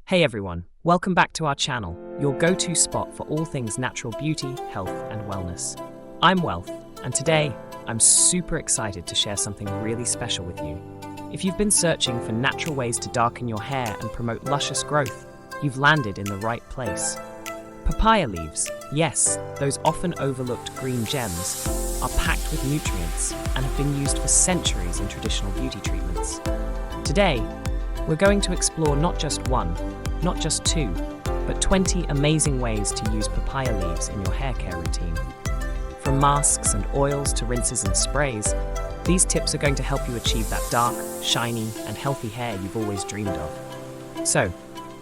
Hey everyone, welcome back to our channel, your go-to spot for all things natural beauty, health and wellness. I'm Wealth, and today I'm super excited to share something really special with you. If you've been searching for natural ways to darken your hair and promote luscious growth, you've landed in the right place. Papaya leaves, yes, those often overlooked green gems, are packed with nutrients and have been used for centuries in traditional beauty treatments. Today, we're going to explore not just one, not just two, but 20 amazing ways to use papaya leaves in your hair care routine. From masks and oils to rinses and sprays, these tips are going to help you achieve that dark, shiny, and healthy hair you've always dreamed of. So,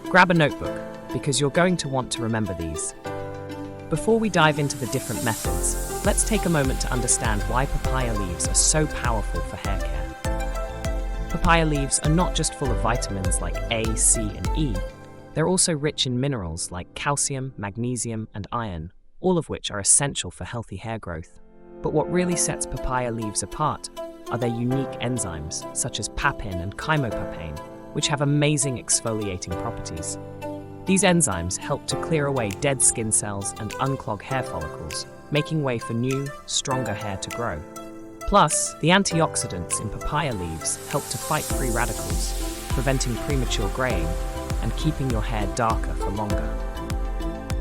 grab a notebook, because you're going to want to remember these. Before we dive into the different methods, let's take a moment to understand why papaya leaves are so powerful for hair care. Papaya leaves are not just full of vitamins like A, C, and E, they're also rich in minerals like calcium, magnesium, and iron, all of which are essential for healthy hair growth. But what really sets papaya leaves apart are their unique enzymes, such as papain and papain, which have amazing exfoliating properties. These enzymes help to clear away dead skin cells and unclog hair follicles, making way for new, stronger hair to grow. Plus, the antioxidants in papaya leaves help to fight free radicals, preventing premature graying and keeping your hair darker for longer.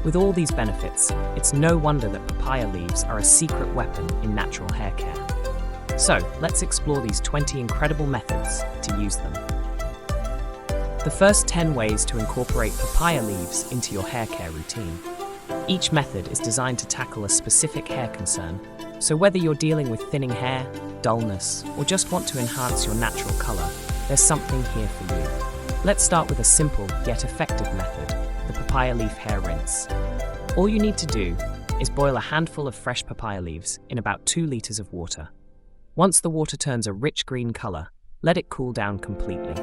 With all these benefits, it's no wonder that papaya leaves are a secret weapon in natural hair care. So, let's explore these 20 incredible methods to use them. The first 10 ways to incorporate papaya leaves into your hair care routine. Each method is designed to tackle a specific hair concern, so whether you're dealing with thinning hair, dullness, or just want to enhance your natural color, there's something here for you. Let's start with a simple yet effective method, the papaya leaf hair rinse. All you need to do is boil a handful of fresh papaya leaves in about 2 liters of water. Once the water turns a rich green color, let it cool down completely.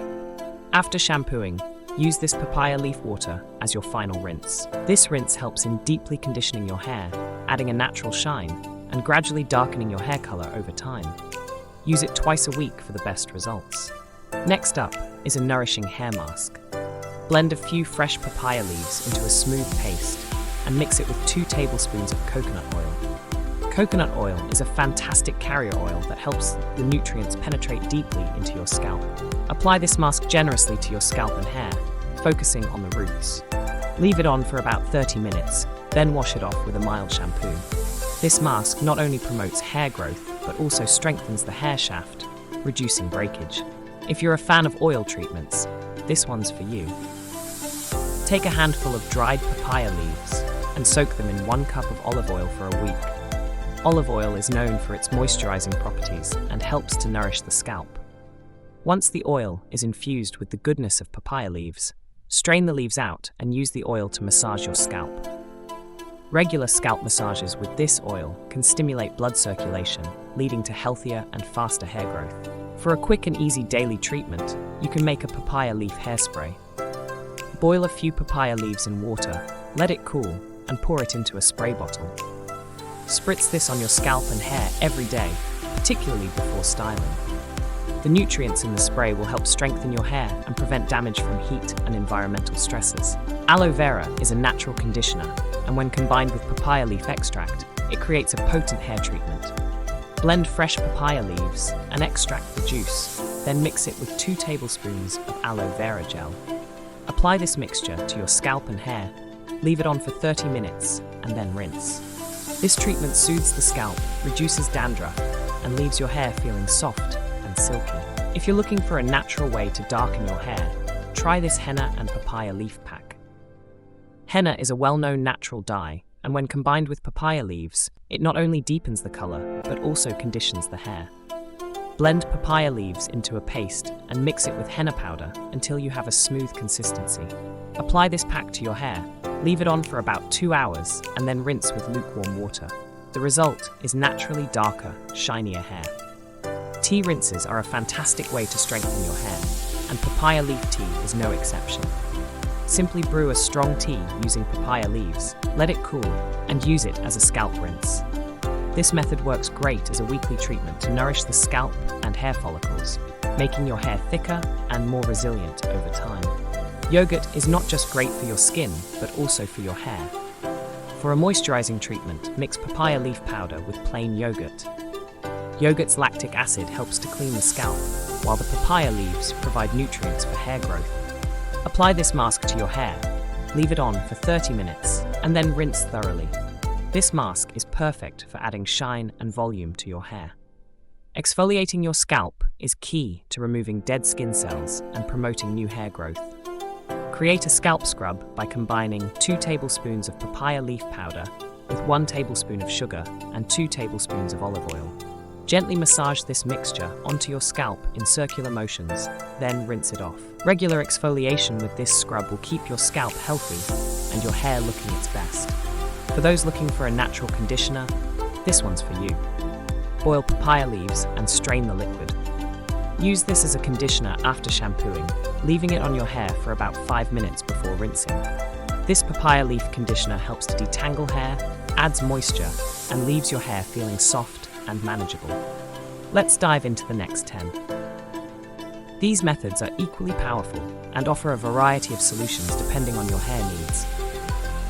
After shampooing, use this papaya leaf water as your final rinse. This rinse helps in deeply conditioning your hair, adding a natural shine, and gradually darkening your hair color over time. Use it twice a week for the best results. Next up is a nourishing hair mask. Blend a few fresh papaya leaves into a smooth paste and mix it with 2 tablespoons of coconut oil. Coconut oil is a fantastic carrier oil that helps the nutrients penetrate deeply into your scalp. Apply this mask generously to your scalp and hair, focusing on the roots. Leave it on for about 30 minutes, then wash it off with a mild shampoo. This mask not only promotes hair growth, but also strengthens the hair shaft, reducing breakage. If you're a fan of oil treatments, this one's for you. Take a handful of dried papaya leaves and soak them in 1 cup of olive oil for a week. Olive oil is known for its moisturizing properties and helps to nourish the scalp. Once the oil is infused with the goodness of papaya leaves, strain the leaves out and use the oil to massage your scalp. Regular scalp massages with this oil can stimulate blood circulation, leading to healthier and faster hair growth. For a quick and easy daily treatment, you can make a papaya leaf hairspray. Boil a few papaya leaves in water, let it cool, and pour it into a spray bottle. Spritz this on your scalp and hair every day, particularly before styling. The nutrients in the spray will help strengthen your hair and prevent damage from heat and environmental stresses. Aloe vera is a natural conditioner, and when combined with papaya leaf extract, it creates a potent hair treatment. Blend fresh papaya leaves and extract the juice, then mix it with 2 tablespoons of aloe vera gel. Apply this mixture to your scalp and hair, leave it on for 30 minutes, and then rinse. This treatment soothes the scalp, reduces dandruff, and leaves your hair feeling soft and silky. If you're looking for a natural way to darken your hair, try this henna and papaya leaf pack. Henna is a well-known natural dye, and when combined with papaya leaves, it not only deepens the color, but also conditions the hair. Blend papaya leaves into a paste and mix it with henna powder until you have a smooth consistency. Apply this pack to your hair, leave it on for about 2 hours, and then rinse with lukewarm water. The result is naturally darker, shinier hair. Tea rinses are a fantastic way to strengthen your hair, and papaya leaf tea is no exception. Simply brew a strong tea using papaya leaves, let it cool, and use it as a scalp rinse. This method works great as a weekly treatment to nourish the scalp and hair follicles, making your hair thicker and more resilient over time. Yogurt is not just great for your skin, but also for your hair. For a moisturizing treatment, mix papaya leaf powder with plain yogurt. Yogurt's lactic acid helps to clean the scalp, while the papaya leaves provide nutrients for hair growth. Apply this mask to your hair, leave it on for 30 minutes, and then rinse thoroughly. This mask is perfect for adding shine and volume to your hair. Exfoliating your scalp is key to removing dead skin cells and promoting new hair growth. Create a scalp scrub by combining 2 tablespoons of papaya leaf powder with 1 tablespoon of sugar and 2 tablespoons of olive oil. Gently massage this mixture onto your scalp in circular motions, then rinse it off. Regular exfoliation with this scrub will keep your scalp healthy and your hair looking its best. For those looking for a natural conditioner, this one's for you. Boil papaya leaves and strain the liquid. Use this as a conditioner after shampooing, leaving it on your hair for about 5 minutes before rinsing. This papaya leaf conditioner helps to detangle hair, adds moisture, and leaves your hair feeling soft and manageable. Let's dive into the next 10. These methods are equally powerful and offer a variety of solutions depending on your hair needs.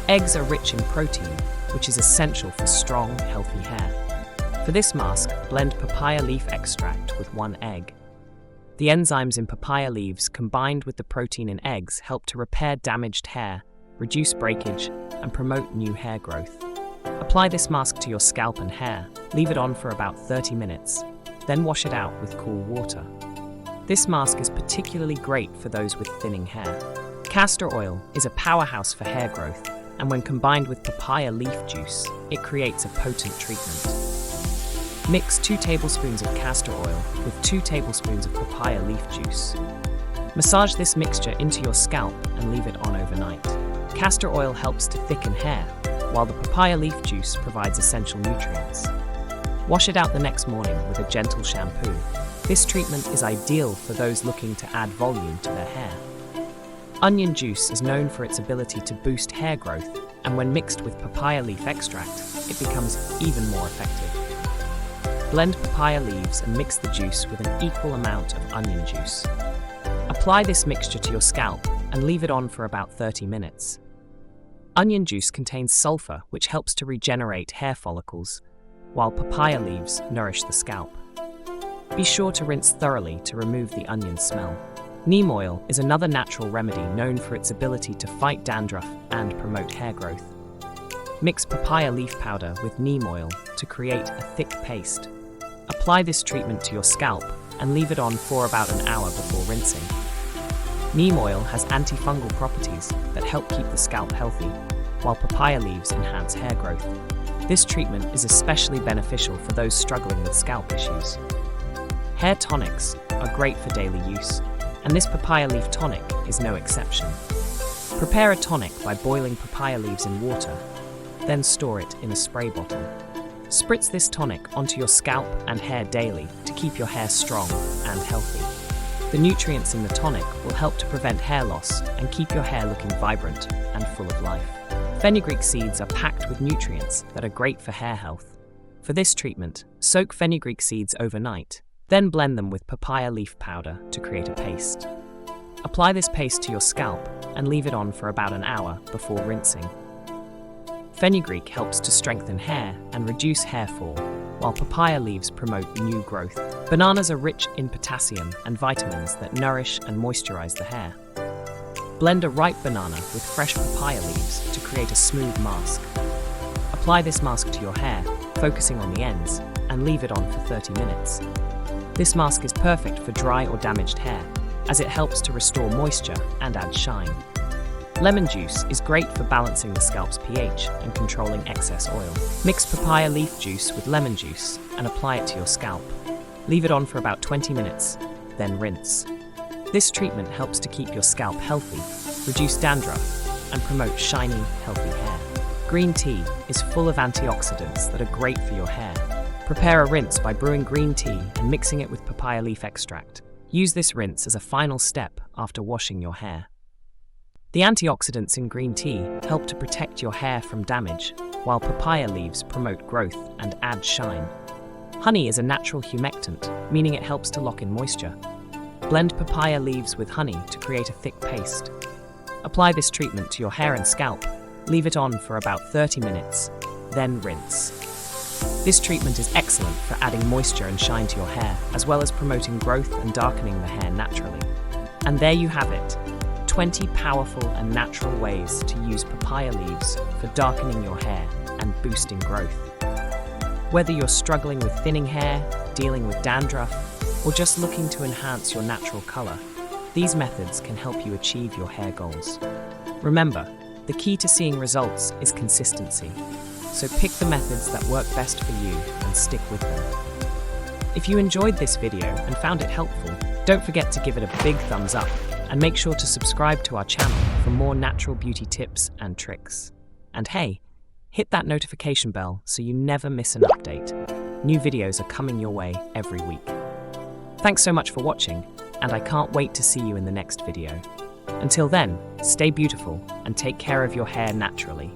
Eggs are rich in protein, which is essential for strong, healthy hair. For this mask, blend papaya leaf extract with 1 egg. The enzymes in papaya leaves combined with the protein in eggs help to repair damaged hair, reduce breakage, and promote new hair growth. Apply this mask to your scalp and hair, leave it on for about 30 minutes, then wash it out with cool water. This mask is particularly great for those with thinning hair. Castor oil is a powerhouse for hair growth, and when combined with papaya leaf juice, it creates a potent treatment. Mix 2 tablespoons of castor oil with 2 tablespoons of papaya leaf juice. Massage this mixture into your scalp and leave it on overnight. Castor oil helps to thicken hair, while the papaya leaf juice provides essential nutrients. Wash it out the next morning with a gentle shampoo. This treatment is ideal for those looking to add volume to their hair. Onion juice is known for its ability to boost hair growth, and when mixed with papaya leaf extract, it becomes even more effective. Blend papaya leaves and mix the juice with an equal amount of onion juice. Apply this mixture to your scalp and leave it on for about 30 minutes. Onion juice contains sulfur, which helps to regenerate hair follicles, while papaya leaves nourish the scalp. Be sure to rinse thoroughly to remove the onion smell. Neem oil is another natural remedy known for its ability to fight dandruff and promote hair growth. Mix papaya leaf powder with neem oil to create a thick paste. Apply this treatment to your scalp and leave it on for about an hour before rinsing. Neem oil has antifungal properties that help keep the scalp healthy, while papaya leaves enhance hair growth. This treatment is especially beneficial for those struggling with scalp issues. Hair tonics are great for daily use, and this papaya leaf tonic is no exception. Prepare a tonic by boiling papaya leaves in water, then store it in a spray bottle. Spritz this tonic onto your scalp and hair daily to keep your hair strong and healthy. The nutrients in the tonic will help to prevent hair loss and keep your hair looking vibrant and full of life. Fenugreek seeds are packed with nutrients that are great for hair health. For this treatment, soak fenugreek seeds overnight, then blend them with papaya leaf powder to create a paste. Apply this paste to your scalp and leave it on for about an hour before rinsing. Fenugreek helps to strengthen hair and reduce hair fall, while papaya leaves promote new growth. Bananas are rich in potassium and vitamins that nourish and moisturize the hair. Blend a ripe banana with fresh papaya leaves to create a smooth mask. Apply this mask to your hair, focusing on the ends, and leave it on for 30 minutes. This mask is perfect for dry or damaged hair, as it helps to restore moisture and add shine. Lemon juice is great for balancing the scalp's pH and controlling excess oil. Mix papaya leaf juice with lemon juice and apply it to your scalp. Leave it on for about 20 minutes, then rinse. This treatment helps to keep your scalp healthy, reduce dandruff, and promote shiny, healthy hair. Green tea is full of antioxidants that are great for your hair. Prepare a rinse by brewing green tea and mixing it with papaya leaf extract. Use this rinse as a final step after washing your hair. The antioxidants in green tea help to protect your hair from damage, while papaya leaves promote growth and add shine. Honey is a natural humectant, meaning it helps to lock in moisture. Blend papaya leaves with honey to create a thick paste. Apply this treatment to your hair and scalp. Leave it on for about 30 minutes, then rinse. This treatment is excellent for adding moisture and shine to your hair, as well as promoting growth and darkening the hair naturally. And there you have it, 20 powerful and natural ways to use papaya leaves for darkening your hair and boosting growth. Whether you're struggling with thinning hair, dealing with dandruff, or just looking to enhance your natural color, these methods can help you achieve your hair goals. Remember, the key to seeing results is consistency. So pick the methods that work best for you and stick with them. If you enjoyed this video and found it helpful, don't forget to give it a big thumbs up and make sure to subscribe to our channel for more natural beauty tips and tricks. And hey, hit that notification bell so you never miss an update. New videos are coming your way every week. Thanks so much for watching, and I can't wait to see you in the next video. Until then, stay beautiful and take care of your hair naturally.